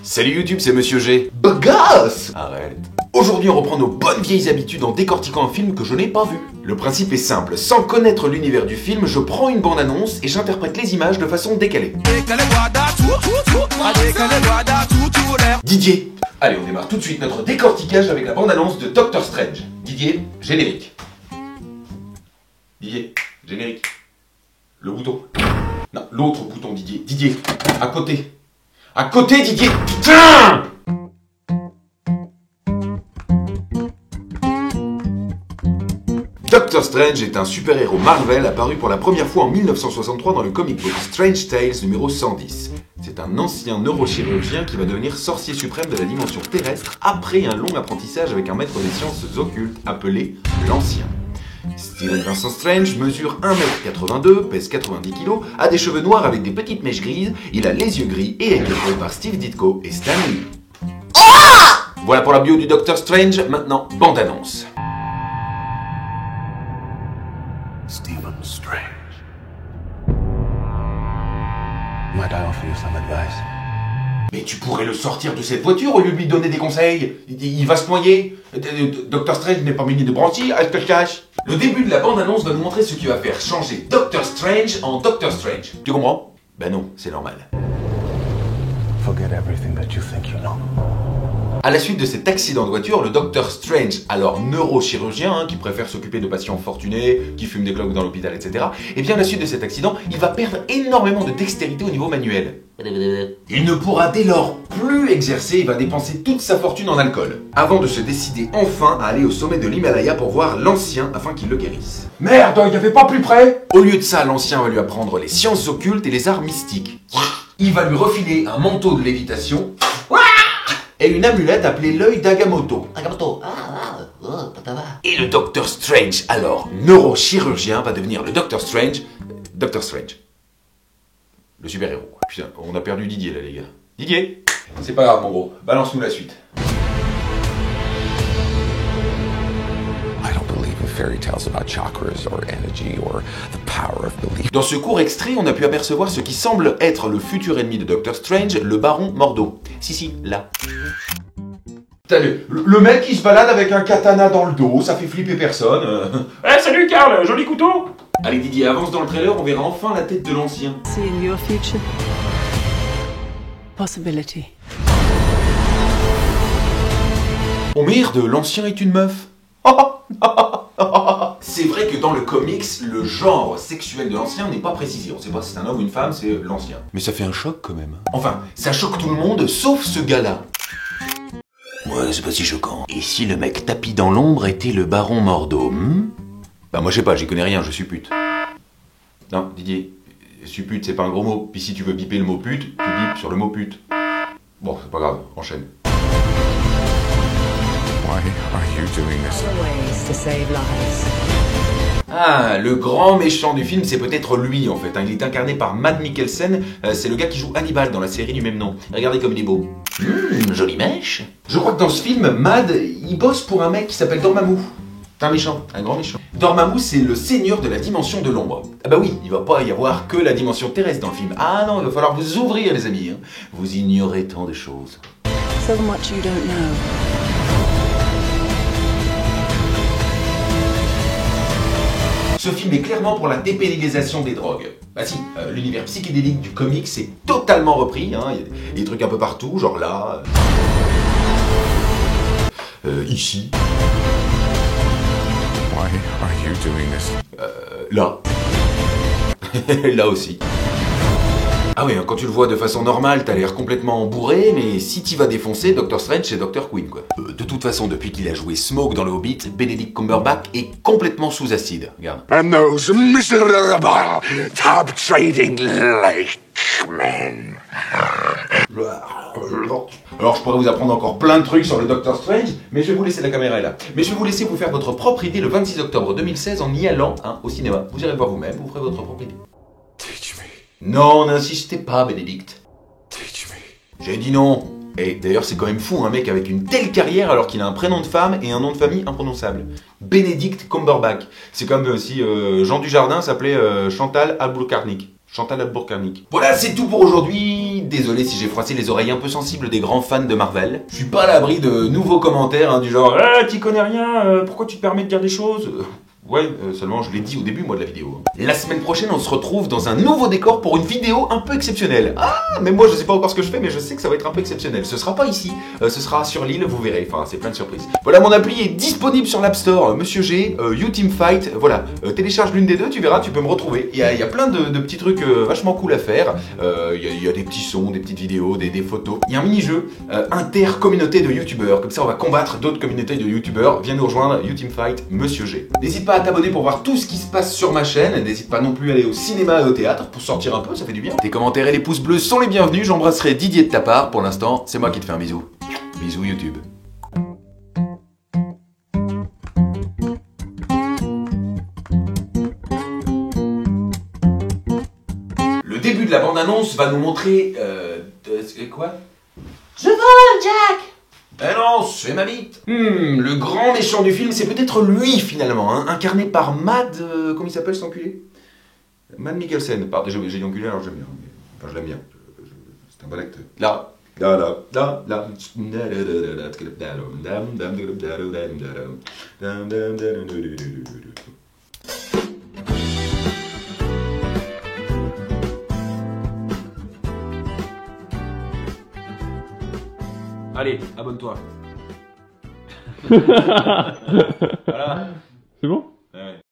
Salut YouTube, c'est Monsieur G. Bagasse! Arrête. Aujourd'hui, on reprend nos bonnes vieilles habitudes en décortiquant un film que je n'ai pas vu. Le principe est simple, sans connaître l'univers du film, je prends une bande-annonce et j'interprète les images de façon décalée. Didier. Allez, on démarre tout de suite notre décortiquage avec la bande-annonce de Doctor Strange. Didier, générique. Didier, générique. Le bouton. Non, l'autre bouton, Didier. Didier, à côté. À côté, Didier. Putain! Doctor Strange est un super-héros Marvel apparu pour la première fois en 1963 dans le comic book Strange Tales numéro 110. C'est un ancien neurochirurgien qui va devenir sorcier suprême de la dimension terrestre après un long apprentissage avec un maître des sciences occultes appelé l'Ancien. Steven Vincent Strange mesure 1m82, pèse 90 kg, a des cheveux noirs avec des petites mèches grises, il a les yeux gris et est joué par Steve Ditko et Stan Lee. Voilà pour la bio du Doctor Strange, maintenant bande-annonce. Stephen Strange. Might I offer you some advice? Mais tu pourrais le sortir de cette voiture au lieu de lui donner des conseils. Il va se noyer. Doctor Strange n'est pas muni de branchies, est-ce que je cache? Le début de la bande-annonce va nous montrer ce qui va faire changer Doctor Strange en Doctor Strange. Tu comprends? Ben non, c'est normal. Forget everything that you think you know. À la suite de cet accident de voiture, le Docteur Strange, alors neurochirurgien, qui préfère s'occuper de patients fortunés, qui fume des clopes dans l'hôpital, etc., et bien à la suite de cet accident, il va perdre énormément de dextérité au niveau manuel. Il ne pourra dès lors plus exercer et va dépenser toute sa fortune en alcool, avant de se décider enfin à aller au sommet de l'Himalaya pour voir l'Ancien afin qu'il le guérisse. Merde, il n'y avait pas plus près. Au lieu de ça, l'Ancien va lui apprendre les sciences occultes et les arts mystiques. Il va lui refiler un manteau de lévitation et une amulette appelée l'œil d'Agamotto. Et le Docteur Strange, alors neurochirurgien, va devenir le Docteur Strange. Doctor Strange. Le super-héros. Putain, on a perdu Didier là, les gars. Didier, c'est pas grave, mon gros. Balance-nous la suite. I don't believe in fairy tales about chakras or energy or the power of belief. Dans ce court extrait, on a pu apercevoir ce qui semble être le futur ennemi de Doctor Strange, le Baron Mordo. Si, là. Putain, le mec qui se balade avec un katana dans le dos, ça fait flipper personne. Salut Karl, joli couteau. Allez Didier, avance dans le trailer, on verra enfin la tête de l'Ancien. Seeing your future. Possibility. Oh merde, l'Ancien est une meuf. C'est vrai que dans le comics, le genre sexuel de l'Ancien n'est pas précisé. On sait pas si c'est un homme ou une femme, c'est l'Ancien. Mais ça fait un choc quand même. Enfin, ça choque tout le monde, sauf ce gars-là. Ouais, c'est pas si choquant. Et si le mec tapis dans l'ombre était le Baron Mordo, Bah moi je sais pas, j'y connais rien, je suis pute. Non, Didier, suppute c'est pas un gros mot. Puis si tu veux biper le mot pute, tu bipes sur le mot pute. Bon, c'est pas grave, enchaîne. Why are you doing this? Ways to save lives. Ah, le grand méchant du film, c'est peut-être lui en fait. Il est incarné par Mads Mikkelsen, c'est le gars qui joue Hannibal dans la série du même nom. Regardez comme il est beau. Jolie mèche. Je crois que dans ce film, Mads, il bosse pour un mec qui s'appelle Dormammu. C'est un méchant, un grand méchant. Dormammu, c'est le seigneur de la dimension de l'ombre. Ah bah oui, il va pas y avoir que la dimension terrestre dans le film. Ah non, il va falloir vous ouvrir les amis. Vous ignorez tant de choses. So much you don't know. Ce film est clairement pour la dépénalisation des drogues. Bah si, l'univers psychédélique du comic c'est totalement repris, il y a des trucs un peu partout, genre là... ici... Why are you doing this? Là... là aussi... Ah oui, quand tu le vois de façon normale, t'as l'air complètement bourré, mais si t'y vas défoncer, Doctor Strange c'est Dr. Queen quoi. De toute façon, depuis qu'il a joué Smoke dans le Hobbit, Benedict Cumberbatch est complètement sous acide. Regarde. And those miserable top trading men. Alors je pourrais vous apprendre encore plein de trucs sur le Doctor Strange, mais je vais vous laisser, la caméra est là. Mais je vais vous laisser vous faire votre propre idée le 26 octobre 2016 en y allant au cinéma. Vous irez le voir vous-même, vous ferez votre propre idée. Teach me. Non, n'insistez pas, Bénédicte. Teach me. J'ai dit non. Et d'ailleurs, c'est quand même fou, un mec avec une telle carrière alors qu'il a un prénom de femme et un nom de famille imprononçable. Benedict Cumberbatch. C'est comme si Jean Dujardin s'appelait Chantal Albourcarnic. Chantal Albourcarnic. Voilà, c'est tout pour aujourd'hui. désolé si j'ai froissé les oreilles un peu sensibles des grands fans de Marvel. Je suis pas à l'abri de nouveaux commentaires, hein, du genre « t'y connais rien, pourquoi tu te permets de dire des choses ?» Ouais, seulement je l'ai dit au début, moi, de la vidéo. La semaine prochaine, on se retrouve dans un nouveau décor pour une vidéo un peu exceptionnelle. Ah, mais moi, je sais pas encore ce que je fais, mais je sais que ça va être un peu exceptionnel. Ce sera pas ici, ce sera sur l'île, vous verrez. Enfin, c'est plein de surprises. Voilà, mon appli est disponible sur l'App Store. Monsieur G, UTeamFight, voilà. Télécharge l'une des deux, tu verras, tu peux me retrouver. Il y a plein de petits trucs vachement cool à faire. Il y a des petits sons, des petites vidéos, des photos. Il y a un mini-jeu inter-communauté de youtubeurs. Comme ça, on va combattre d'autres communautés de youtubeurs. Viens nous rejoindre, UTeamFight, Monsieur G. N'hésite pas à t'abonner pour voir tout ce qui se passe sur ma chaîne. N'hésite pas non plus à aller au cinéma et au théâtre pour sortir un peu, ça fait du bien. Tes commentaires et les pouces bleus sont les bienvenus. J'embrasserai Didier de ta part. Pour l'instant, c'est moi qui te fais un bisou. Bisous YouTube. Le début de la bande-annonce va nous montrer... quoi? Je vole, Jack! Eh non, c'est ma bite. Le grand méchant du film, c'est peut-être lui finalement, hein, incarné par Mad... comment il s'appelle cet enculé? Mad Mikkelsen. Pardon, j'ai dit enculé, alors j'aime bien. Enfin, je l'aime bien. C'est un bon acteur. Là. Allez, abonne-toi. Voilà. C'est bon?